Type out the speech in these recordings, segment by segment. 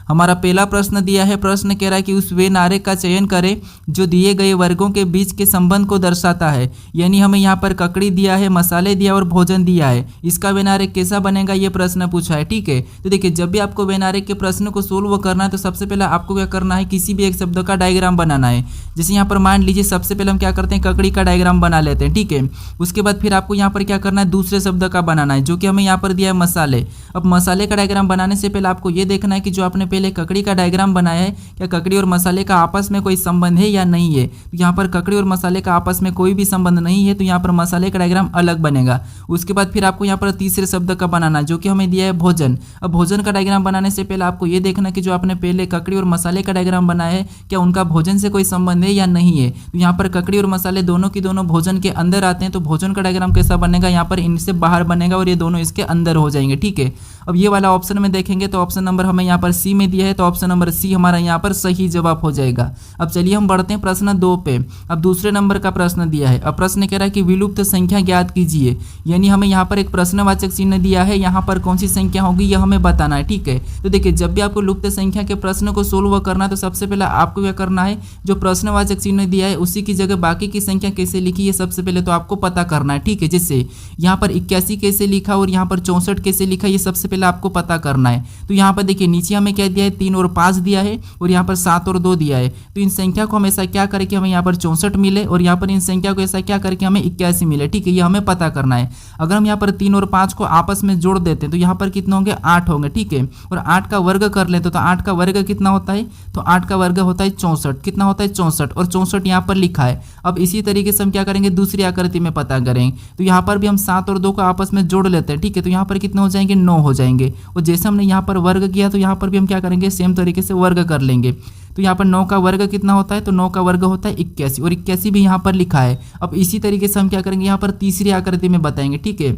हमारा पहला प्रश्न दिया है, प्रश्न कह रहा है कि उस वेन आरेख का चयन करें जो दिए गए वर्गों के बीच के संबंध को दर्शाता है। यानी हमें यहाँ पर ककड़ी दिया है, मसाले दिया और भोजन दिया है, इसका वेन आरेख कैसा बनेगा ये प्रश्न पूछा है। ठीक है, तो देखिए जब भी आपको वेन आरेख के प्रश्न को सोल्व करना है तो सबसे पहले आपको क्या करना है, किसी भी एक शब्द का डायग्राम बनाना है। जैसे यहाँ पर मान लीजिए सबसे पहले हम क्या करते हैं, ककड़ी का डायग्राम बना लेते हैं। ठीक है, उसके बाद फिर आपको यहाँ पर क्या करना है, दूसरे शब्द का बनाना है जो कि हमें यहाँ पर दिया है मसाले। अब मसाले का डायग्राम बनाने से पहले आपको ये देखना है कि जो आपने पहले ककड़ी का डायग्राम बनाया है क्या ककड़ी और मसाले का आपस में कोई संबंध है या नहीं है। तो यहाँ पर ककड़ी और मसाले का आपस में कोई भी संबंध नहीं है, तो यहाँ पर मसाले का डायग्राम अलग बनेगा। उसके बाद फिर आपको यहाँ पर तीसरे शब्द का बनाना जो कि हमें दिया है भोजन। अब भोजन का डायग्राम बनाने से पहले आपको ये देखना कि जो आपने पहले ककड़ी और मसाले का डायग्राम बनाया है क्या उनका भोजन से कोई संबंध है या नहीं है। तो यहाँ पर ककड़ी और मसाले दोनों की दोनों भोजन के अंदर आते हैं, तो भोजन का डायग्राम कैसा बनेगा, यहाँ पर इनसे बाहर बनेगा और ये दोनों इसके अंदर हो जाएंगे। ठीक है, अब ये वाला ऑप्शन में देखेंगे तो ऑप्शन नंबर हमें यहाँ पर सी में दिया है, तो ऑप्शन नंबर सी हमारा यहाँ पर सही जवाब हो जाएगा। अब चलिए हम बढ़ते हैं प्रश्न 2 पे। अब दूसरे नंबर का प्रश्न दिया है। अब प्रश्न कह रहा है कि विलुप्त संख्या ज्ञात कीजिए। यानी हमें यहाँ पर एक प्रश्नवाचक चिन्ह दिया है, यहाँ पर कौन सी संख्या होगी यह हमें बताना है। ठीक है, तो देखिए जब भी आपको लुप्त संख्या के प्रश्न को सोल्व करना है तो सबसे पहले आपको क्या करना है, जो प्रश्नवाचक चिन्ह दिया है उसी की जगह बाकी की संख्या कैसे लिखी है सबसे पहले तो आपको पता करना है। ठीक है, जैसे यहाँ पर 81 कैसे लिखा और यहाँ पर 64 कैसे लिखा, ये सबसे पहले आपको पता करना है। तो यहाँ पर देखिए नीचे हमें क्या दिया है, 3 और 5 दिया है और यहाँ पर 7 और 2 दिया है। तो इन संख्या को हमेशा क्या करके हमें यहाँ पर 64 मिले और यहाँ पर इन संख्या को ऐसा क्या करके हमें 81 मिले। ठीक है, ये हमें पता करना है। अगर हम यहाँ पर 3 और 5 को आपस में जोड़ देते हैं तो यहाँ पर कितने होंगे, 8 होंगे। ठीक है, और 8 का वर्ग कर लेते तो 8 का वर्ग कितना होता है, तो 8 का वर्ग होता है 64। कितना होता है, 64, और 64 यहाँ पर लिखा है। अब इसी तरीके से हम क्या करेंगे, दूसरी आकृति में पता करेंगे। तो यहाँ पर भी हम 7 और 2 को आपस में जोड़ लेते हैं। ठीक है, तो यहाँ पर कितने हो जाएंगे, 9 हो जाएंगे। और जैसे हमने यहाँ पर वर्ग किया तो यहाँ पर भी हम क्या करेंगे, सेम तरीके से वर्ग कर लेंगे। तो यहाँ पर 9 का वर्ग कितना होता है, तो 9 का वर्ग होता है 81 और 81 भी यहाँ पर लिखा है। अब इसी तरीके से हम क्या करेंगे, यहाँ पर तीसरी आकृति में बताएंगे। ठीक है,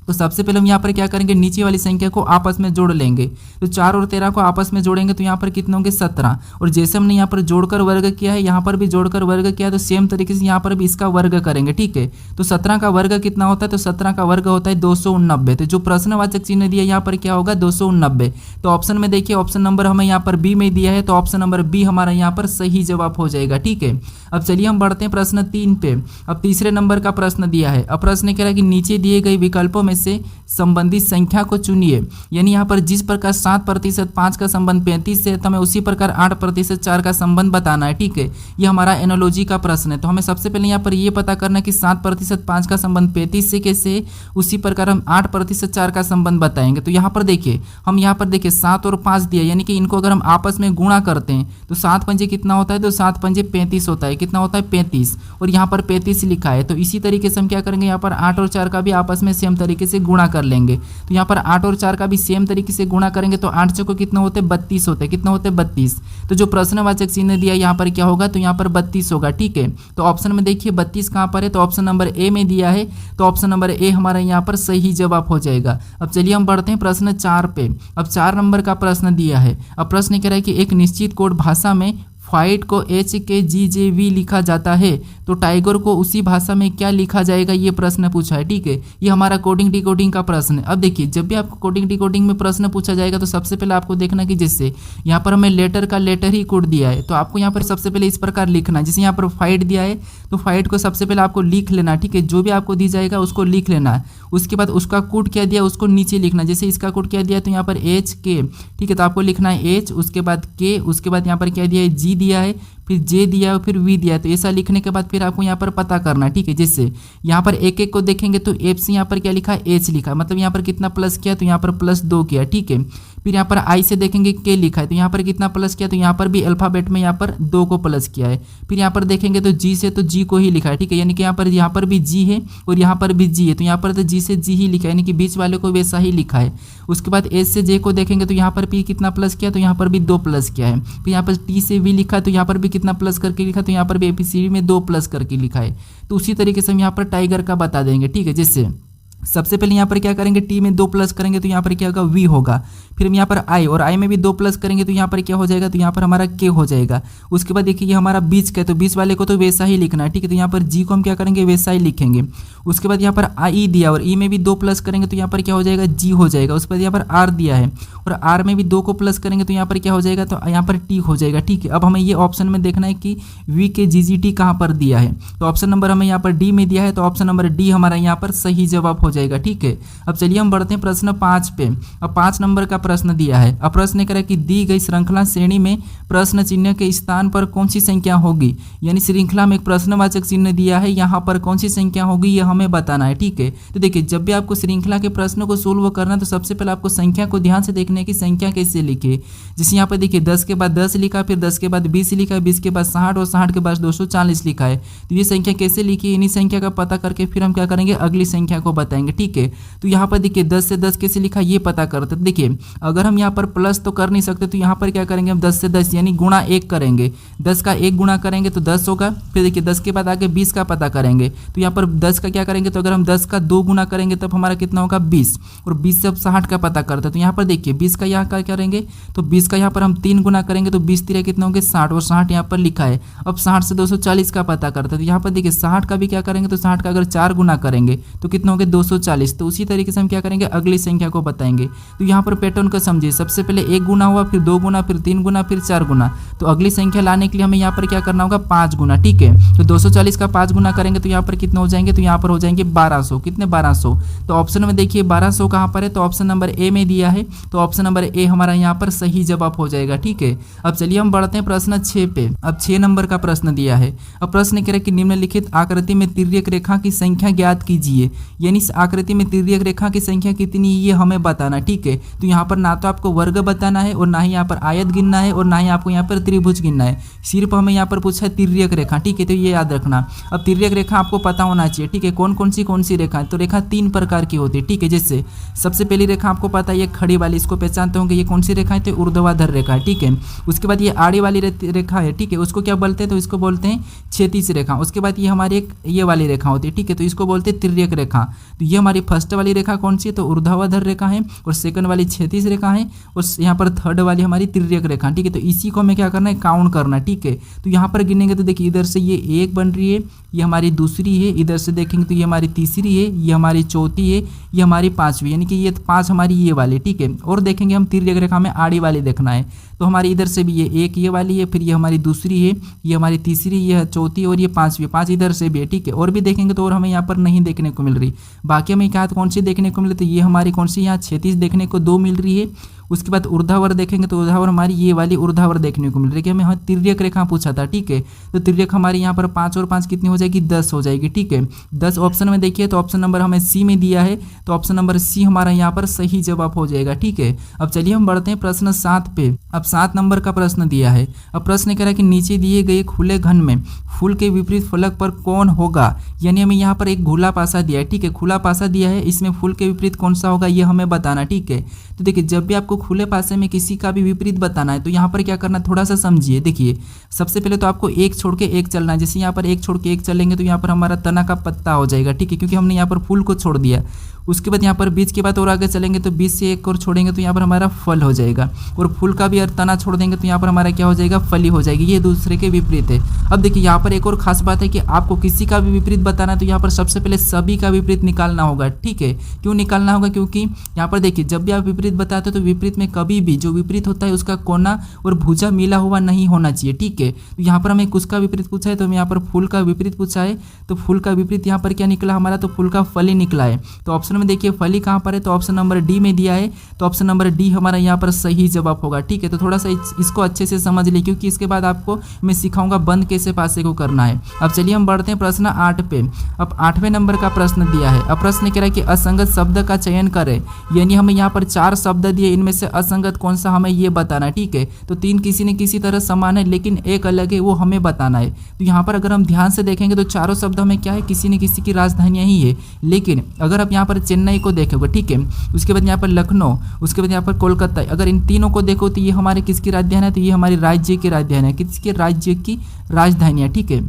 तो सबसे पहले हम यहाँ पर क्या करेंगे, नीचे वाली संख्या को आपस में जोड़ लेंगे। तो 4 और 13 को आपस में जोड़ेंगे तो यहाँ पर कितने होंगे, 17। और जैसे हमने यहाँ पर जोड़कर वर्ग किया है, यहाँ पर भी जोड़कर वर्ग किया है, तो सेम तरीके से यहाँ पर भी इसका वर्ग करेंगे। ठीक है, तो 17 का वर्ग कितना होता है, तो 17 का वर्ग होता है 289। तो जो प्रश्नवाचक चिन्ह दिया यहाँ पर क्या होगा, 289। तो ऑप्शन में देखिए ऑप्शन नंबर हमें यहाँ पर बी में दिया है, तो ऑप्शन नंबर बी हमारा यहाँ पर सही जवाब हो जाएगा। ठीक है, अब चलिए हम बढ़ते हैं प्रश्न 3 पे। अब तीसरे नंबर का प्रश्न दिया है। अब प्रश्न कह रहा है कि नीचे दिए गए विकल्पों में से संबंधित संख्या को चुनिए। यानी यहाँ पर जिस प्रकार 7% 5 का संबंध 35 से है तो हमें उसी प्रकार 8% 4 का संबंध बताना है। ठीक है, ये हमारा एनोलॉजी का प्रश्न है। तो हमें सबसे पहले यहाँ पर ये पता करना है कि 7% 5 का संबंध 35 से कैसे है, उसी प्रकार हम 8% 4 का संबंध बताएंगे। तो यहाँ पर देखिए हम यहाँ पर देखिए 7 और 5 दिया, यानी कि इनको अगर हम आपस में गुणा करते हैं तो 7 पंजे कितना होता है, तो 7 पंजे 35 होता है। कितना होता है, 35, और यहाँ पर 35 लिखा है। तो इसी तरीके से हम क्या करेंगे, यहाँ पर 8 और 4 का भी आपस में सेम तरीके से गुणा कर लेंगे। तो यहाँ पर 8 और 4 का भी सेम तरीके से गुणा करेंगे तो 8 से को कितना होते हैं, 32 होते हैं। कितना होते हैं, 32। तो जो प्रश्नवाचक चिन्ह दिया यहाँ पर क्या होगा, तो यहाँ पर 32 होगा। ठीक है, तो ऑप्शन में देखिए 32 कहाँ पर है, तो ऑप्शन नंबर ए में दिया है, तो ऑप्शन नंबर ए हमारा यहाँ पर सही जवाब हो जाएगा। अब चलिए हम बढ़ते हैं प्रश्न 4 पे। अब 4 नंबर का प्रश्न दिया है। अब प्रश्न कह रहा है कि एक निश्चित कोड भाषा में फाइट को HKGJV लिखा जाता है तो टाइगर को उसी भाषा में क्या लिखा जाएगा, ये प्रश्न पूछा है। ठीक है, ये हमारा कोडिंग डिकोडिंग का प्रश्न है। अब देखिए जब भी आपको कोडिंग डिकोडिंग में प्रश्न पूछा जाएगा तो सबसे पहले आपको देखना कि जैसे यहाँ पर हमें लेटर का लेटर ही कोड दिया है तो आपको यहाँ पर सबसे पहले इस प्रकार लिखना है। जैसे यहाँ पर फाइट दिया है तो फाइट को सबसे पहले आपको लिख लेना। ठीक है, जो भी आपको दी जाएगा उसको लिख लेना है। उसके बाद उसका कोड क्या दिया उसको नीचे लिखना। जैसे इसका कोड क्या दिया है तो यहाँ पर HK, ठीक है, तो आपको लिखना है H, उसके बाद K, उसके बाद यहाँ पर क्या दिया है, G दिया है, फिर J दिया है, फिर V दिया है। तो ऐसा लिखने के बाद फिर आपको यहाँ पर पता करना है। ठीक है, जैसे यहाँ पर एक एक को देखेंगे तो F से यहाँ पर क्या लिखा है, H लिखा, मतलब यहाँ पर कितना प्लस किया तो यहाँ पर +2 किया। ठीक है, फिर यहाँ पर I से देखेंगे K लिखा है तो यहाँ पर कितना प्लस किया तो यहाँ पर भी अल्फाबेट में यहाँ पर 2 को प्लस किया है। फिर यहाँ पर देखेंगे तो G से तो G को ही लिखा है। ठीक है, यानी कि यहाँ पर भी G है और यहाँ पर भी G है, तो यहाँ पर तो G से G ही लिखा है, यानी कि बीच वाले को वैसा ही लिखा है। उसके बाद H से J को देखेंगे तो यहाँ पर भी कितना प्लस किया तो यहाँ पर भी 2 प्लस किया है। फिर यहाँ पर T से V लिखा है तो यहाँ पर भी कितना प्लस करके लिखा तो यहाँ पर भी ABCD में 2 प्लस करके लिखा है। तो उसी तरीके से हम यहाँ पर टाइगर का बता देंगे। ठीक है, जैसे सबसे पहले यहाँ पर क्या करेंगे, टी में 2 प्लस करेंगे तो यहाँ पर क्या होगा, वी होगा। फिर हम यहाँ पर आई, और आई में भी 2 प्लस करेंगे तो यहाँ पर क्या हो जाएगा, तो यहाँ पर हमारा के हो जाएगा। उसके बाद देखिए ये हमारा बीच का है, तो बीच वाले को तो वैसा ही लिखना है, ठीक है। तो यहाँ पर जी को हम क्या करेंगे, वैसा ही लिखेंगे। उसके बाद यहाँ पर आई दिया, और ई में भी 2 प्लस करेंगे तो यहाँ पर क्या हो जाएगा, जी हो जाएगा। उसके बाद यहाँ पर आर दिया है, और आर में भी 2 को प्लस करेंगे तो यहाँ पर क्या हो जाएगा, तो यहाँ पर टी हो जाएगा, ठीक है। अब हमें ये ऑप्शन में देखना है कि वी के जी जी टी कहाँ पर दिया है, तो ऑप्शन नंबर हमें यहाँ पर डी में दिया है, तो ऑप्शन नंबर डी हमारा यहाँ पर सही जवाब हो जाएगा, ठीक है। अब चलिए हम बढ़ते हैं प्रश्न 5 पे। अब 5 नंबर का प्रश्न दिया है। अब प्रश्न कह रहा है कि दी गई श्रृंखला श्रेणी में प्रश्न चिन्ह के स्थान पर कौन सी संख्या होगी, यानी श्रृंखला में एक प्रश्नवाचक चिन्ह दिया है, यहाँ पर कौन सी संख्या होगी यह हमें बताना है, ठीक है। तो देखिए जब भी आपको श्रृंखला के प्रश्नों को सोल्व करना है तो सबसे पहले आपको संख्या को ध्यान से देखने की संख्या कैसे लिखे। जैसे यहाँ पर देखिए 10 के बाद 10 लिखा, फिर 10 के बाद 20 लिखा, 20 के बाद 60 और 60 के बाद 240 लिखा है। तो ये संख्या कैसे लिखी, इन्हीं संख्या का पता करके फिर हम क्या करेंगे, अगली संख्या को बताएंगे, ठीक है। तो यहाँ पर देखिए 10 से 10 कैसे लिखा ये पता करते। देखिए अगर हम यहाँ पर प्लस तो कर नहीं सकते, तो यहाँ पर क्या करेंगे, हम 10 से 10 यानी गुणा 1 करेंगे। 10 का 1 गुणा करेंगे तो 10 होगा। फिर देखिए 10 के बाद आगे 20 का पता करेंगे, तो यहाँ पर 10 का क्या करेंगे, तो अगर हम 10 का 2 गुणा करेंगे तब हमारा कितना होगा, 20। और 20 से अब 60 का पता करते हैं, तो यहाँ पर देखिए 20 का यहाँ क्या करेंगे, तो 20 का यहाँ पर हम 3 गुना करेंगे तो 20 3 कितना होंगे, 60, और 60 यहाँ पर लिखा है। अब 60 से 240 का पता करते हैं, तो यहाँ पर देखिए 60 का भी क्या करेंगे, तो 60 का अगर 4 गुना करेंगे तो कितना होंगे, 240। तो उसी तरीके से हम क्या करेंगे, अगली संख्या को बताएंगे। तो यहाँ पर पैटर्न को समझिए, सबसे पहले 1 गुना हुआ, फिर 2 गुना, फिर 3 गुना, फिर 4 गुना। तो अगली संख्या लाने के लिए हमें यहाँ पर क्या करना होगा, 5 गुना, ठीक है। तो 240 का 5 गुना करेंगे तो यहाँ पर कितने हो जाएंगे, तो यहाँ पर हो जाएंगे 1200। कितने, 1200। तो ऑप्शन में देखिए 1200 कहाँ पर है, तो ऑप्शन नंबर ए में दिया है, तो ऑप्शन नंबर ए हमारा यहाँ पर सही जवाब हो जाएगा, ठीक है। अब चलिए हम बढ़ते हैं प्रश्न 6 पे। अब 6 नंबर का प्रश्न दिया है। अब प्रश्न कह रहा है कि निम्नलिखित आकृति में तिर्यक रेखा की संख्या ज्ञात कीजिए, यानी इस आकृति में तिर्यक रेखा की संख्या कितनी ये हमें बताना, ठीक है। तो यहाँ पर ना तो आपको वर्ग बताना है, और ना ही यहाँ पर आयत गिनना है, और ना ही आपको यहाँ पर त्रिभुज गिनना है। सिर्फ हमें यहाँ पर पूछा है तिर्यक रेखा, ठीक है। तो ये याद रखना। अब तिर्यक रेखा आपको पता होना चाहिए, ठीक है। कौन कौन सी रेखा है, तो रेखा 3 प्रकार की होती है, ठीक है। जैसे सबसे पहली रेखा आपको पता है ये खड़ी वाली, इसको पहचानते होंगे, ये कौन सी रेखा है, तो ऊर्ध्वाधर रेखा है, ठीक है। उसके बाद ये आड़ी वाली रेखा है, ठीक है, उसको क्या बोलते हैं, तो इसको बोलते हैं क्षैतिज रेखा। उसके बाद ये हमारी एक ये वाली रेखा होती है, ठीक है, तो इसको बोलते हैं तिर्यक रेखा। तो ये हमारी फर्स्ट वाली रेखा कौन सी है, तो ऊर्ध्वाधर रेखा है, और सेकंड वाली क्षैतिज रेखा है, और यहाँ पर थर्ड वाली हमारी तिर्यक रेखा, ठीक है। तो इसी को हमें क्या करना है, काउंट करना है, ठीक है। तो यहाँ पर गिनेंगे तो देखिए इधर से ये 1 बन रही है, ये हमारी दूसरी है, इधर से देखेंगे तो ये हमारी तीसरी है, ये हमारी चौथी है, ये हमारी 5वीं, यानी कि ये 5 हमारी ये वाली, ठीक है। और देखेंगे हम तिर्यक रेखा में आड़ी वाली देखना है, तो हमारी इधर से भी ये 1 ये वाली है, फिर ये हमारी दूसरी है, ये हमारी तीसरी, ये चौथी, और ये 5वीं, 5 इधर से भी है, ठीक है। और भी देखेंगे तो और हमें यहाँ पर नहीं देखने को मिल रही। बाकी हमें क्या कौन सी देखने को मिले, तो ये हमारी कौन सी यहाँ क्षैतिज देखने को 2 मिल रही है। उसके बाद ऊर्ध्वाधर देखेंगे तो ऊर्ध्वाधर हमारी ये वाली ऊर्ध्वाधर देखने को मिल रही है, कि हमें यहाँ तिर्यक रेखा पूछा था, ठीक है। तो तिर्यक हमारी यहाँ पर 5 और 5 कितनी हो जाएगी, 10 हो जाएगी, ठीक है। 10 ऑप्शन में देखिए, तो ऑप्शन नंबर हमें सी में दिया है, तो ऑप्शन नंबर सी हमारा यहाँ पर सही जवाब हो जाएगा, ठीक है। अब चलिए हम बढ़ते हैं प्रश्न 7 पे। अब 7 नंबर का प्रश्न दिया है। अब प्रश्न कह रहा है कि नीचे दिए गए खुले घन में फूल के विपरीत फलक पर कौन होगा, यानी हमें यहाँ पर एक खुला पासा दिया है, ठीक है। खुला पासा दिया है, इसमें फूल के विपरीत कौन सा होगा ये हमें बताना, ठीक है। तो देखिए जब भी आपको खुले पासे में किसी का भी विपरीत बताना है तो यहाँ पर क्या करना, थोड़ा सा समझिए। देखिए सबसे पहले तो आपको एक छोड़ के एक चलना है। जैसे यहाँ पर एक छोड़ के एक चलेंगे तो यहाँ पर हमारा तना का पत्ता हो जाएगा, ठीक है, क्योंकि हमने यहाँ पर फूल को छोड़ दिया। उसके बाद यहाँ पर बीज के बाद और आगे चलेंगे तो बीज से एक और छोड़ेंगे तो यहाँ पर हमारा फल हो जाएगा, और फूल का भी अगर तना छोड़ देंगे तो यहाँ पर हमारा क्या हो जाएगा, फली हो जाएगी। ये दूसरे के विपरीत है। अब देखिए यहाँ पर एक और खास बात है कि आपको किसी का भी विपरीत बताना है तो यहाँ पर सबसे पहले सभी का विपरीत निकालना होगा, ठीक है। क्यों निकालना होगा, क्योंकि यहाँ पर देखिए जब भी आप विपरीत बताते हो तो विपरीत में कभी भी जो विपरीत होता है उसका कोना और भुजा मिला हुआ नहीं होना चाहिए, ठीक है। तो यहाँ पर हमें किसका विपरीत पूछा है, तो हमें यहाँ पर फूल का विपरीत पूछा है, तो फूल का विपरीत यहाँ पर क्या निकला हमारा, तो फूल का फली निकला है। तो ऑप्शन में देखिए फली कहाँ पर है, तो ऑप्शन नंबर डी में दिया है, तो ऑप्शन नंबर डी हमारा यहाँ पर सही जवाब होगा, ठीक है। तो थोड़ा सा इसको अच्छे से समझ ली, क्योंकि इसके बाद आपको मैं सिखाऊंगा बंद कैसे पासे को करना है। अब चलिए हम बढ़ते हैं प्रश्न 8 पे। अब 8वें नंबर का प्रश्न दिया है। अब प्रश्न कह रहा है कि असंगत शब्द का चयन करें, यानी हमें यहाँ पर 4 शब्द दिए, इनमें से असंगत कौन सा हमें ये बताना है, ठीक है। तो 3 किसी न किसी तरह समान है लेकिन एक अलग है, वो हमें बताना है। तो यहाँ पर अगर हम ध्यान से देखेंगे तो चारों शब्द हमें क्या है, किसी न किसी की राजधानियाँ ही है। लेकिन अगर आप यहाँ पर चेन्नई को देखोगे, ठीक है, उसके बाद यहाँ पर लखनऊ, उसके बाद यहाँ पर कोलकाता, अगर इन तीनों को देखो तो ये हमारे किसकी राजधानी है, तो ये हमारी राज्य की राजधानी है, किसके राज्य की राजधानी है, ठीक है।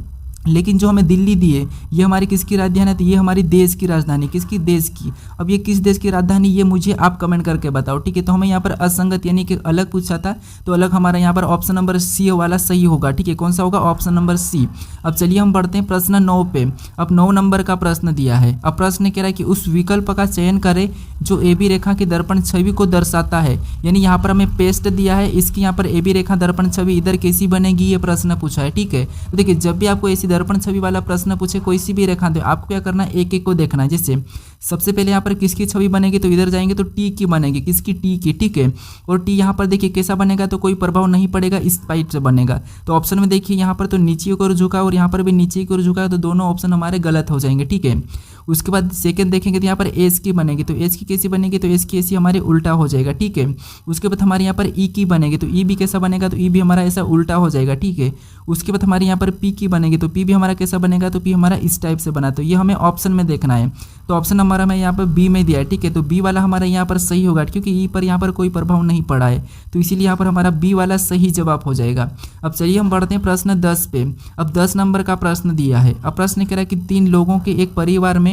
लेकिन जो हमें दिल्ली दी है ये हमारी किसकी राजधानी है, तो ये हमारी देश की राजधानी, किसकी, देश की। अब ये किस देश की राजधानी, ये मुझे आप कमेंट करके बताओ, ठीक है। तो हमें यहाँ पर असंगत यानी कि अलग पूछा था, तो अलग हमारा यहाँ पर ऑप्शन नंबर सी वाला सही होगा, ठीक है। कौन सा होगा, ऑप्शन नंबर सी। अब चलिए हम बढ़ते हैं प्रश्न 9 पे। अब 9 नंबर का प्रश्न दिया है। अब प्रश्न कह रहा है कि उस विकल्प का चयन करें जो ए बी रेखा की दर्पण छवि को दर्शाता है। यानी यहाँ पर हमें पेस्ट दिया है, इसकी यहाँ पर ए बी रेखा दर्पण छवि इधर कैसी बनेगी, ये प्रश्न पूछा है, ठीक है। तो देखिए जब भी आपको ऐसी दर्पण छवि वाला प्रश्न पूछे, कोई सी भी रेखा दे, आपको क्या करना है, एक एक को देखना है। जैसे सबसे पहले यहाँ पर किसकी छवि बनेगी, तो इधर जाएंगे तो टी की बनेगी, किसकी, टी की, ठीक है। और टी यहाँ पर देखिए कैसा बनेगा, तो कोई प्रभाव नहीं पड़ेगा, इस टाइप से बनेगा। तो ऑप्शन में देखिए यहाँ पर तो नीचे की ओर झुका और यहाँ पर भी नीचे की ओर झुका, तो दोनों ऑप्शन हमारे गलत हो जाएंगे, ठीक है। उसके बाद सेकंड देखेंगे तो यहाँ पर एस की बनेगी, तो एस की कैसी बनेगी, तो एस की ऐसी हमारे उल्टा हो जाएगा, ठीक है। उसके बाद हमारे यहाँ पर ई की बनेगी, तो ई भी कैसा बनेगा, तो ई भी हमारा ऐसा उल्टा हो जाएगा, ठीक है। उसके बाद हमारे यहाँ पर पी की बनेगी, तो पी भी हमारा कैसा बनेगा, तो पी हमारा इस टाइप से बना। तो ये हमें ऑप्शन में देखना है। तो ऑप्शन हमारा मैं यहाँ पर बी में दिया है, ठीक है। तो बी वाला हमारा यहाँ पर सही होगा, क्योंकि ई पर यहाँ पर कोई प्रभाव नहीं पड़ा है, तो इसीलिए यहाँ पर हमारा बी वाला सही जवाब हो जाएगा। अब चलिए हम बढ़ते हैं प्रश्न 10 पे। अब 10 नंबर का प्रश्न दिया है। अब प्रश्न कह रहा है कि 3 लोगों के एक परिवार में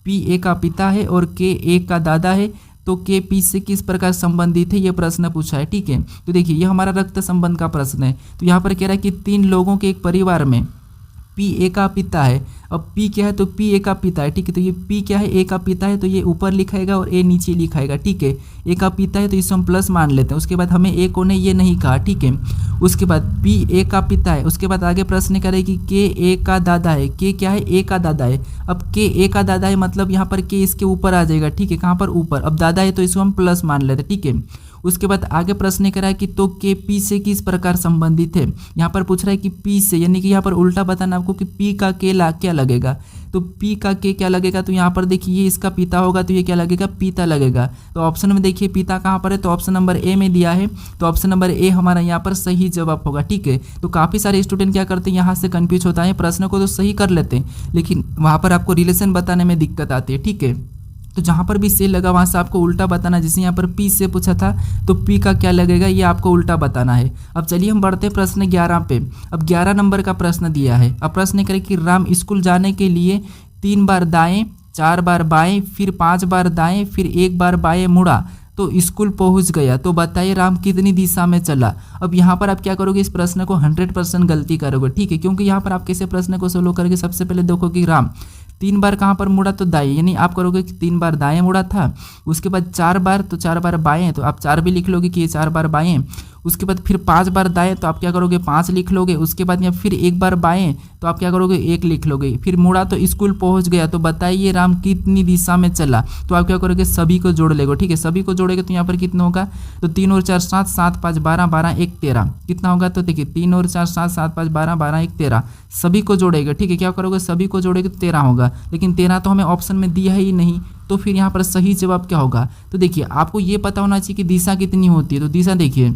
पी ए का पिता है और के ए का दादा है, तो के पी से किस प्रकार संबंधित है, ये प्रश्न पूछा है, ठीक है। तो देखिए ये हमारा रक्त संबंध का प्रश्न है। तो यहाँ पर कह रहा है कि 3 लोगों के एक परिवार में पी ए का पिता है। अब पी क्या है, तो पी ए का पिता है, ठीक है। तो ये पी क्या है, ए का पिता है, तो ये ऊपर लिखाएगा और ए नीचे लिखाएगा, ठीक है। ए का पिता है तो इसे हम प्लस मान लेते हैं। उसके बाद हमें ए को ने ये नहीं कहा, ठीक है। उसके बाद पी ए का पिता है। उसके बाद आगे प्रश्न करे कि के ए का दादा है। के क्या है, ए का दादा है। अब के ए का दादा है मतलब यहाँ पर के इसके ऊपर आ जाएगा, ठीक है। कहाँ पर, ऊपर। अब दादा है तो इसको हम प्लस मान लेते हैं, ठीक है। उसके बाद आगे प्रश्न करा है कि तो के पी से किस प्रकार संबंधित है। यहाँ पर पूछ रहा है कि पी से, यानी कि यहाँ पर उल्टा बताना आपको कि पी का के क्या लगेगा। तो पी का के क्या लगेगा, तो यहाँ पर देखिए ये इसका पिता होगा, तो ये क्या लगेगा, पिता लगेगा। तो ऑप्शन में देखिए पिता कहाँ पर है, तो ऑप्शन नंबर ए में दिया है। तो ऑप्शन नंबर ए हमारा यहाँ पर सही जवाब होगा, ठीक है। तो काफ़ी सारे स्टूडेंट क्या करते हैं, यहाँ से कन्फ्यूज होता है, प्रश्न को तो सही कर लेते हैं लेकिन वहाँ पर आपको रिलेशन बताने में दिक्कत आती है, ठीक है। तो जहाँ पर भी से लगा वहाँ से आपको उल्टा बताना। जैसे यहाँ पर पी से पूछा था तो पी का क्या लगेगा, ये आपको उल्टा बताना है। अब चलिए हम बढ़ते प्रश्न 11 पे। अब 11 नंबर का प्रश्न दिया है। अब प्रश्न करें कि राम स्कूल जाने के लिए 3 बार दाएं, 4 बार बाएं, फिर 5 बार दाएं, फिर 1 बार बाएं मुड़ा तो स्कूल पहुंच गया, तो बताइए राम कितनी दिशा में चला। अब यहाँ पर आप क्या करोगे, इस प्रश्न को 100% गलती करोगे, ठीक है। क्योंकि यहाँ पर आप कैसे प्रश्न को सोल्व करके सबसे पहले देखो कि राम 3 बार कहाँ पर मुड़ा, तो दाएं, यानी आप करोगे कि 3 बार दाएं मुड़ा था। उसके बाद 4 बार, तो 4 बार बाएं, तो आप 4 भी लिख लोगे कि ये 4 बार बाएं। उसके बाद फिर 5 बार दाएं, तो आप क्या करोगे 5 लिख लोगे। उसके बाद यहाँ फिर 1 बार बाएं, तो आप क्या करोगे 1 लिख लोगे। फिर मुड़ा तो स्कूल पहुंच गया, तो बताइए राम कितनी दिशा में चला। तो आप क्या करोगे, सभी को जोड़ लेगो, ठीक है। सभी को जोड़ेगे तो यहाँ पर कितना होगा, तो 3 और 4 7, 7 5 12, 12 1 13 कितना होगा, तो देखिए 3 और 4 7, 7 5 12, 12 1 13 सभी को जोड़ेगा, ठीक है। क्या करोगे, सभी को जोड़ेगे तो 13 होगा, लेकिन 13 तो हमें ऑप्शन में दिया ही नहीं, तो फिर यहाँ पर सही जवाब क्या होगा। तो देखिए आपको ये पता होना चाहिए कि दिशा कितनी होती है। तो दिशा देखिए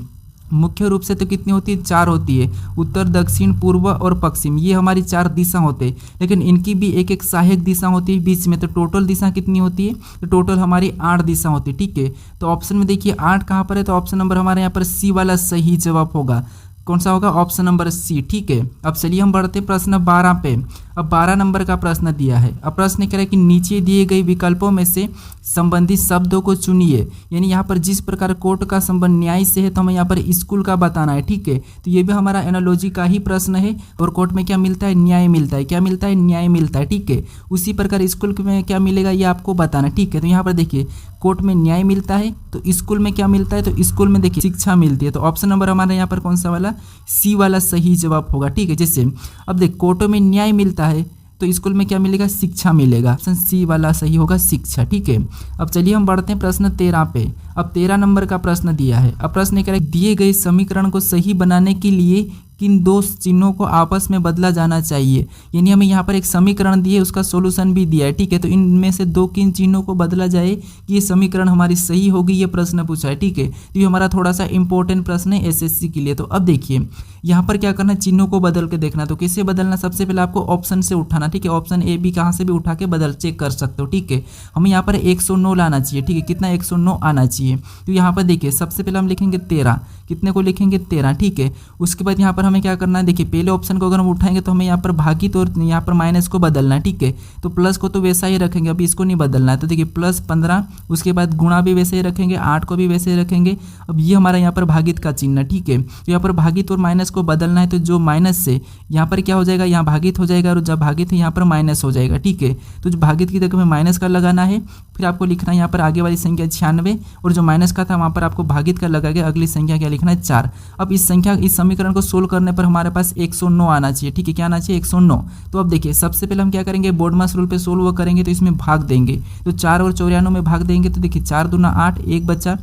मुख्य रूप से तो कितनी होती है, 4 होती है, उत्तर दक्षिण पूर्व और पश्चिम, ये हमारी 4 दिशा होते हैं। लेकिन इनकी भी एक एक सहायक दिशा होती है बीच में। तो टोटल दिशा कितनी होती है, तो टोटल हमारी 8 दिशा होती है, ठीक है। तो ऑप्शन में देखिए 8 कहाँ पर है, तो ऑप्शन नंबर हमारे यहाँ पर सी वाला सही जवाब होगा। कौन सा होगा, ऑप्शन नंबर सी, ठीक है। अब चलिए हम बढ़ते प्रश्न 12 पे। अब 12 नंबर का प्रश्न दिया है। अब प्रश्न कह रहा है कि नीचे दिए गए विकल्पों में से संबंधित शब्दों को चुनिए। यानी यहाँ पर जिस प्रकार कोर्ट का संबंध न्याय से है, तो हमें यहाँ पर स्कूल का बताना है, ठीक है। तो ये भी हमारा एनालॉजी का ही प्रश्न है। और कोर्ट में क्या मिलता है, न्याय मिलता है। क्या मिलता है, न्याय मिलता है, ठीक है। उसी प्रकार स्कूल में क्या मिलेगा, ये आपको बताना है, ठीक है। तो यहाँ पर देखिए कोर्ट में न्याय मिलता है, तो स्कूल में क्या मिलता है, तो स्कूल में देखिए शिक्षा मिलती है। तो ऑप्शन नंबर हमारे यहाँ पर कौन सा वाला, सी वाला सही जवाब होगा, ठीक है। जैसे अब देख कोर्टों में न्याय मिलता है, तो स्कूल में क्या मिलेगा, शिक्षा मिलेगा। ऑप्शन सी वाला सही होगा, शिक्षा, ठीक है। अब चलिए हम बढ़ते हैं प्रश्न 13 पे। अब 13 नंबर का प्रश्न दिया है। अब प्रश्न कह रहा है दिए गए समीकरण को सही बनाने के लिए किन 2 चिन्हों को आपस में बदला जाना चाहिए। यानी हमें यहाँ पर एक समीकरण दिए, उसका सॉल्यूशन भी दिया है, ठीक है। तो इनमें से 2 किन चिन्हों को बदला जाए कि ये समीकरण हमारी सही होगी, ये प्रश्न पूछा है, ठीक है। तो ये हमारा थोड़ा सा इंपॉर्टेंट प्रश्न है एसएससी के लिए। तो अब देखिए यहाँ पर क्या करना है, चिन्हों को बदल के देखना। तो कैसे बदलना, सबसे पहले आपको ऑप्शन से उठाना, ठीक है। ऑप्शन ए बी कहाँ से भी उठा के बदल चेक कर सकते हो, ठीक है। हमें यहाँ पर 109 लाना चाहिए, ठीक है। कितना, 109 आना चाहिए। तो यहाँ पर देखिए सबसे पहले हम लिखेंगे 13, कितने को लिखेंगे 13, ठीक है। उसके बाद यहाँ पर हमें क्या करना है, देखिए पहले ऑप्शन को अगर हम उठाएंगे तो हमें यहाँ पर भागित और यहाँ पर माइनस को बदलना है, ठीक है। तो प्लस को तो वैसा ही रखेंगे, अभी इसको नहीं बदलना है। तो देखिए +15, उसके बाद गुणा भी वैसे ही रखेंगे, 8 को भी वैसे ही रखेंगे। अब ये हमारा यहाँ पर भागित का चिन्ह, ठीक है। तो यहाँ पर भागित और माइनस को बदलना है, तो जो माइनस से यहाँ पर क्या हो जाएगा, यहाँ भागित हो जाएगा, और जब भागित है यहाँ पर माइनस हो जाएगा, ठीक है। तो जो भागित की जगह में माइनस का लगाना है, फिर आपको लिखना है यहाँ पर आगे वाली संख्या 96, और जो माइनस का था वहाँ पर आपको भागित का लगा के अगली संख्या क्या लिखना है 4। अब इस समीकरण को सोल्व करने पर हमारे पास 109 आना चाहिए, ठीक है। क्या आना चाहिए 109। तो अब देखिए सबसे पहले हम क्या करेंगे, बोर्डमास रूल पे सोल्व करेंगे, तो इसमें भाग देंगे। तो 4 और 94 में भाग देंगे, तो देखिए 4 दूना 8, 1 बचा,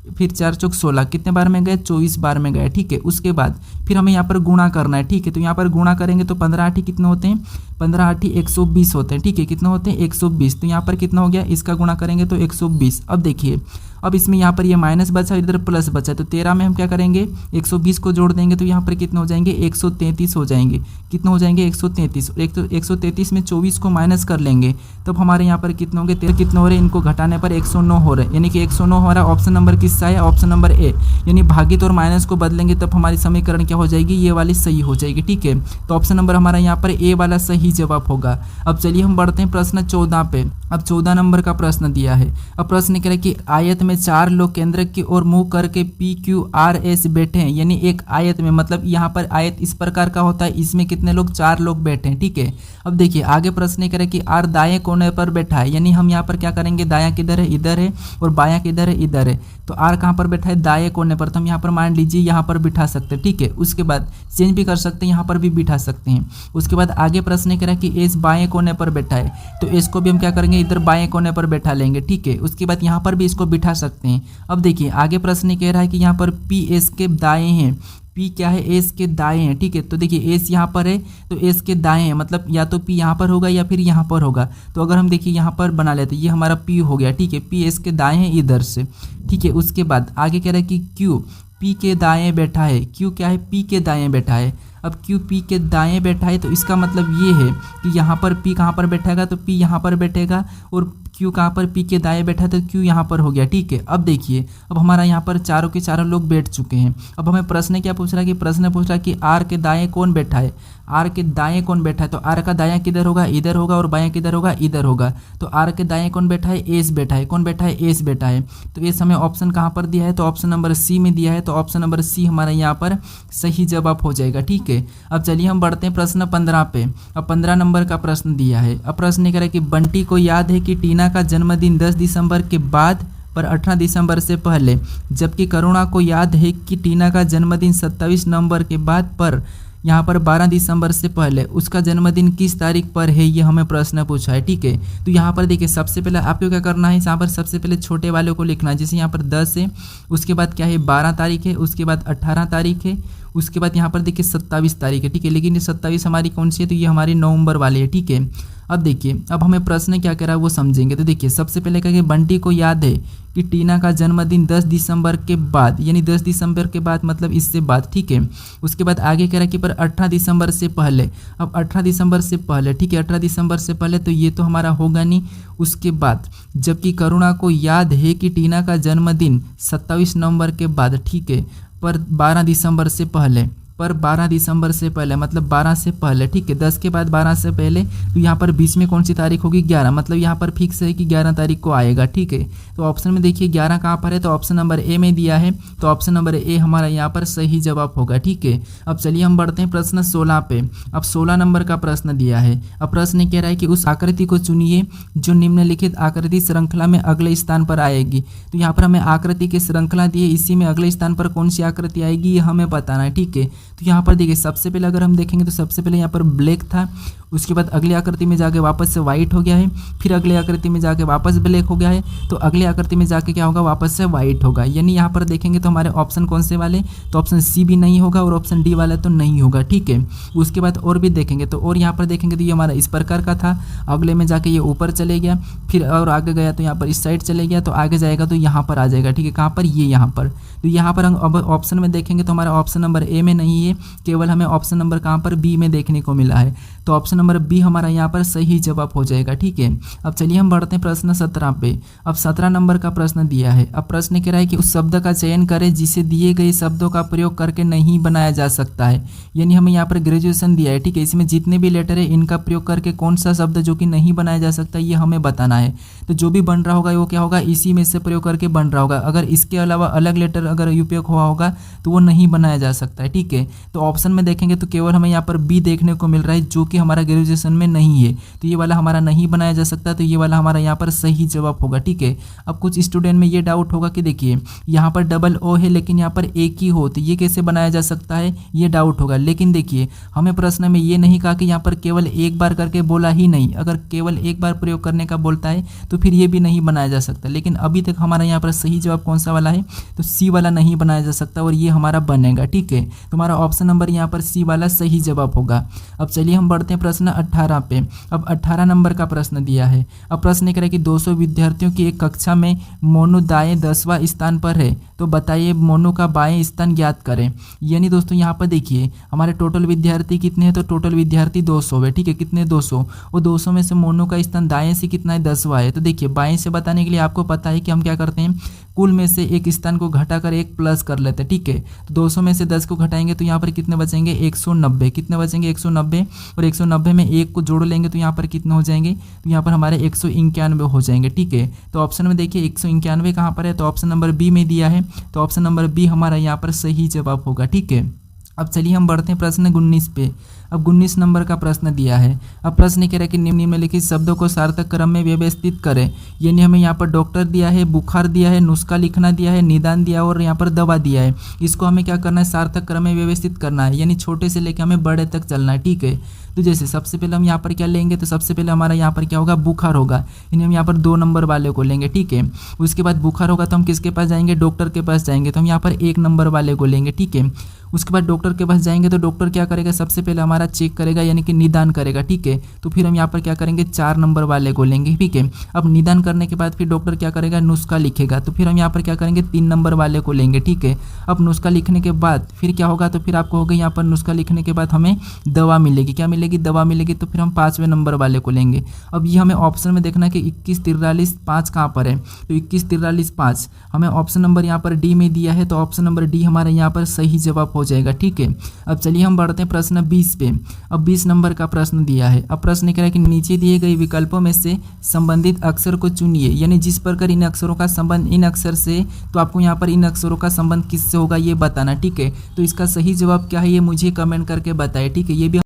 फिर 4 चौक 16, कितने बार में गए 24 बार में गए, ठीक है। उसके बाद फिर हमें यहाँ पर गुणा करना है, ठीक है। तो यहाँ पर गुणा करेंगे तो 15 8 कितने होते हैं, 15 8 120 होते हैं, ठीक है। कितने होते हैं 120। तो यहाँ पर कितना हो गया, इसका गुणा करेंगे तो 120। अब देखिए अब इसमें यहाँ पर ये माइनस बचा, इधर प्लस बचा, तो 13 में हम क्या करेंगे 120 को जोड़ देंगे, तो यहाँ पर कितने हो जाएंगे 133 हो जाएंगे। कितने हो जाएंगे 133। 133 में 24 को माइनस कर लेंगे, तब हमारे यहाँ पर कितने होंगे, कितने हो रहे हैं, इनको घटाने पर 109 हो रहे हैं, यानी कि 109 हो रहा है। ऑप्शन नंबर किसका है, ऑप्शन नंबर ए, यानी भागित और माइनस को बदलेंगे तब हमारी समीकरण क्या हो जाएगी, ये वाली सही हो जाएगी, ठीक है। तो ऑप्शन नंबर हमारा यहाँ पर ए वाला सही जवाब होगा। अब चलिए हम बढ़ते हैं प्रश्न 14 पे। अब 14 नंबर का प्रश्न दिया है। अब प्रश्न कह रहा है कि आयत में 4 लोग केंद्र की ओर मुंह करके PQRS बैठे हैं, यानी एक आयत में, मतलब यहाँ पर आयत इस प्रकार का होता है, इसमें कितने लोग 4 लोग बैठे हैं, ठीक है। अब देखिए आगे प्रश्न कह रहा है कि R दाएं कोने पर बैठा है, यानी हम यहाँ पर क्या करेंगे, दायां किधर है, इधर है, और बायां किधर है, इधर है। तो R कहाँ पर बैठा है, दाएं कोने पर, तो हम यहाँ पर मान लीजिए यहाँ पर बिठा सकते हैं, ठीक है। उसके बाद चेंज भी कर सकते हैं, यहाँ पर भी बिठा सकते हैं। उसके बाद आगे प्रश्न कह रहा है कि S बाएं कोने पर बैठा है, तो S को भी हम क्या करेंगे, इधर बाएं कोने पर बैठा लेंगे, ठीक है। उसके बाद यहाँ पर भी इसको बिठा सकते हैं। अब देखिए आगे प्रश्न कह रहा है कि यहाँ पर P S के दाएं हैं, P क्या है, एस के दाएं हैं, ठीक है। तो देखिए एस यहाँ पर है, तो एस के दाएं हैं, मतलब या तो P यहाँ पर होगा या फिर यहाँ पर होगा। तो अगर हम देखिए यहाँ पर बना लेते, ये हमारा P हो गया, ठीक है। P एस के दाएं हैं इधर से, ठीक है। उसके बाद आगे कह रहा है कि Q P के दाएं बैठा है। Q क्या है, P के दाएं बैठा है। अब Q P के दाएं बैठा है, तो इसका मतलब ये है कि यहाँ पर P कहाँ पर बैठेगा, तो P यहाँ पर बैठेगा, और Q कहाँ पर, P के दाएं बैठा है, तो Q यहाँ पर हो गया, ठीक है। अब देखिए अब हमारा यहाँ पर चारों के चारों लोग बैठ चुके हैं। अब हमें प्रश्न क्या पूछ रहा है, कि प्रश्न पूछ रहा है कि R के दाएं कौन बैठा है, R के दाएं कौन बैठा है। तो R का दायां किधर होगा, इधर होगा, और बायां किधर होगा, इधर होगा। तो R के दाएं कौन बैठा है, एस बैठा है। कौन बैठा है, एस बैठा है। तो एस हमें ऑप्शन कहाँ पर दिया है, तो ऑप्शन नंबर सी में दिया है। तो ऑप्शन नंबर सी हमारा यहाँ पर सही जवाब हो जाएगा, ठीक है। अब चलिए हम बढ़ते हैं प्रश्न 15 पे। अब 15 नंबर का प्रश्न दिया है। अब प्रश्न कह रहा है कि बंटी को याद है कि टीना का जन्मदिन 10 दिसंबर के बाद पर 18 दिसंबर से पहले, जबकि करुणा को याद है कि टीना का जन्मदिन 27 नवंबर के बाद पर यहाँ पर 12 दिसंबर से पहले। उसका जन्मदिन किस तारीख पर है, ये हमें प्रश्न पूछा है, ठीक है। तो यहाँ पर देखिए सबसे पहले आपको क्या करना है, यहाँ पर सबसे पहले छोटे वाले को लिखना है, जैसे यहाँ पर 10 है, उसके बाद क्या है 12 तारीख है, उसके बाद 18 तारीख है, उसके बाद यहाँ पर देखिए 27 तारीख है, ठीक है। लेकिन ये 27 हमारी कौन सी है, तो ये हमारी नवंबर वाली है, ठीक है। अब देखिए अब हमें प्रश्न क्या कह रहा है वो समझेंगे। तो देखिए सबसे पहले कहेंगे बंटी को याद है कि टीना का जन्मदिन 10 दिसंबर के बाद, यानी 10 दिसंबर के बाद मतलब इससे बाद, ठीक है। उसके बाद आगे कह रहा है कि पर 18 दिसंबर से पहले। अब 18 दिसंबर से पहले, ठीक है, 18 दिसंबर से पहले तो ये तो हमारा होगा नहीं। उसके बाद जबकि करुणा को याद है कि टीना का जन्मदिन 27 नवंबर के बाद, ठीक है, पर 12 दिसंबर से पहले, पर 12 दिसंबर से पहले मतलब 12 से पहले, ठीक है। 10 के बाद 12 से पहले, तो यहाँ पर बीच में कौन सी तारीख होगी 11, मतलब यहाँ पर फिक्स है कि 11 तारीख को आएगा, ठीक है। तो ऑप्शन में देखिए 11 कहाँ पर है, तो ऑप्शन नंबर ए में दिया है। तो ऑप्शन नंबर ए हमारा यहाँ पर सही जवाब होगा, ठीक है। अब चलिए हम बढ़ते हैं प्रश्न 16 पे। अब 16 नंबर का प्रश्न दिया है। अब प्रश्न कह रहा है कि उस आकृति को चुनिए जो निम्नलिखित आकृति श्रृंखला में अगले स्थान पर आएगी। तो यहाँ पर हमें आकृति की श्रृंखला दी है, इसी में अगले स्थान पर कौन सी आकृति आएगी ये हमें बताना है, ठीक है। तो यहाँ पर देखिए सबसे पहले अगर हम देखेंगे तो सबसे पहले यहाँ पर ब्लैक था, उसके बाद अगली आकृति में जाके वापस से वाइट हो गया है, फिर अगली आकृति में जाके वापस ब्लैक हो गया है, तो अगली आकृति में जाके क्या होगा, वापस से वाइट होगा। यानी यहाँ पर देखेंगे तो हमारे ऑप्शन कौन से वाले, तो ऑप्शन सी भी नहीं होगा और ऑप्शन डी वाला तो नहीं होगा, ठीक है। उसके बाद और भी देखेंगे तो और यहाँ पर देखेंगे तो ये हमारा इस प्रकार का था, अगले में जाके ये ऊपर चले गया, फिर और आगे गया तो यहाँ पर इस साइड चले गया, तो आगे जाएगा तो यहाँ पर आ जाएगा, ठीक है। कहाँ पर, ये यहाँ पर। तो यहाँ पर हम अब ऑप्शन में देखेंगे तो हमारा ऑप्शन नंबर ए में नहीं है, केवल हमें ऑप्शन नंबर कहाँ पर बी में देखने को मिला है। तो ऑप्शन ऑप्शन नंबर बी हमारा यहाँ पर सही जवाब हो जाएगा। ठीक है, अब चलिए हम बढ़ते हैं प्रश्न 17 पे। अब 17 नंबर का प्रश्न दिया है। अब प्रश्न कह रहा है कि उस शब्द का चयन करें जिसे दिए गए शब्दों का प्रयोग करके नहीं बनाया जा सकता है। यानी हमें यहाँ पर ग्रेजुएशन दिया है। ठीक है, इसमें जितने भी लेटर है इनका प्रयोग करके कौन सा शब्द जो कि नहीं बनाया जा सकता ये हमें बताना है। तो जो भी बन रहा होगा वो क्या होगा, इसी में से प्रयोग करके बन रहा होगा। अगर इसके अलावा अलग लेटर अगर उपयोग हुआ होगा तो वो नहीं बनाया जा सकता है। ठीक है, तो ऑप्शन में देखेंगे तो केवल हमें यहाँ पर बी देखने को मिल रहा है जो कि हमारा ग्रेजुएशन में नहीं है। तो ये वाला हमारा नहीं बनाया जा सकता, तो ये वाला हमारा यहाँ पर सही जवाब होगा। ठीक है, अब कुछ स्टूडेंट में ये डाउट होगा कि देखिए यहाँ पर डबल ओ है लेकिन यहाँ पर एक ही हो, तो ये कैसे बनाया जा सकता है, ये डाउट होगा। लेकिन देखिए हमें प्रश्न में ये नहीं कहा कि यहाँ पर केवल एक बार करके बोला ही नहीं। अगर केवल एक बार प्रयोग करने का बोलता है तो फिर ये भी नहीं बनाया जा सकता। लेकिन अभी तक हमारा यहाँ पर सही जवाब कौन सा वाला है, तो सी वाला नहीं बनाया जा सकता और ये हमारा बनेगा। ठीक है, तो हमारा ऑप्शन नंबर यहाँ पर सी वाला सही जवाब होगा। अब चलिए हम बढ़ते हैं प्रश्न 18 पे। अब 18 नंबर का प्रश्न दिया है। अब प्रश्न कह रहा है कि 200 विद्यार्थियों की एक कक्षा में मोनू दाएं 10वां स्थान पर है, तो बताइए मोनू का बाएं स्थान ज्ञात करें। यानी दोस्तों यहाँ पर देखिए हमारे टोटल विद्यार्थी कितने हैं, तो टोटल विद्यार्थी 200 है। ठीक है, कितने 200, और 200 में से मोनू का स्थान दाएं से कितना है, 10वां है। तो देखिए बाएं से बताने के लिए आपको पता है कि हम क्या करते हैं, कुल में से एक स्थान को घटाकर एक प्लस कर लेते हैं। ठीक है, तो 200 में से 10 को घटाएंगे तो यहाँ पर कितने बचेंगे, 190। कितने बचेंगे, 190, और 190 में एक को जोड़ लेंगे तो यहाँ पर कितने हो जाएंगे, तो यहाँ पर हमारे 191 हो जाएंगे। ठीक है, तो ऑप्शन में देखिए 191 कहाँ पर है, तो ऑप्शन नंबर बी में दिया है। तो ऑप्शन नंबर बी हमारा यहाँ पर सही जवाब होगा। ठीक है, अब चलिए हम बढ़ते हैं प्रश्न 19 पे। अब 19 नंबर का प्रश्न दिया है। अब प्रश्न कह रहा है कि निम्नलिखित शब्दों को सार्थक क्रम में व्यवस्थित करें। यानी हमें यहाँ पर डॉक्टर दिया है, बुखार दिया है, नुस्खा लिखना दिया है, निदान दिया है और यहाँ पर दवा दिया है। इसको हमें क्या करना है, सार्थक क्रम में व्यवस्थित करना है, यानी छोटे से लेकर हमें बड़े तक चलना है। ठीक है, तो जैसे सबसे पहले हम यहाँ पर क्या लेंगे, तो सबसे पहले हमारा यहाँ पर क्या होगा, बुखार होगा, यानी हम यहाँ पर 2 नंबर वाले को लेंगे। ठीक है, उसके बाद बुखार होगा तो हम किसके पास जाएंगे, डॉक्टर के पास जाएंगे, तो हम यहाँ पर 1 नंबर वाले को लेंगे। ठीक है, उसके बाद डॉक्टर के पास जाएंगे तो डॉक्टर क्या करेगा, सबसे पहले हमारा चेक करेगा यानी कि निदान करेगा। ठीक है, तो फिर हम यहाँ पर क्या करेंगे, 4 नंबर वाले को लेंगे। ठीक है, अब निदान करने के बाद फिर डॉक्टर क्या करेगा, नुस्खा लिखेगा, तो फिर हम यहाँ पर क्या करेंगे, 3 नंबर वाले को लेंगे। ठीक है, अब नुस्खा लिखने के बाद फिर क्या होगा, तो फिर आपको होगा यहाँ पर नुस्खा लिखने के बाद हमें दवा मिलेगी। क्या मिलेगी, दवा मिलेगी, तो फिर हम 5वें नंबर वाले को लेंगे। अब ये हमें ऑप्शन में देखना है कि 21, 43, 5 कहाँ पर है, तो 21, 43, 5 हमें ऑप्शन नंबर यहाँ पर डी में दिया है। तो ऑप्शन नंबर डी हमारा यहाँ पर सही जवाब हो जाएगा। ठीक है, अब चलिए हम बढ़ते हैं प्रश्न 20 पे। अब 20 नंबर का प्रश्न दिया है। अब प्रश्न कह रहा है कि नीचे दिए गए विकल्पों में से संबंधित अक्षर को चुनिए, यानी जिस प्रकार इन अक्षरों का संबंध इन अक्षर से, तो आपको यहाँ पर इन अक्षरों का संबंध किससे होगा ये बताना। ठीक है, तो इसका सही जवाब क्या है ये मुझे कमेंट करके बताएं। ठीक है, ये भी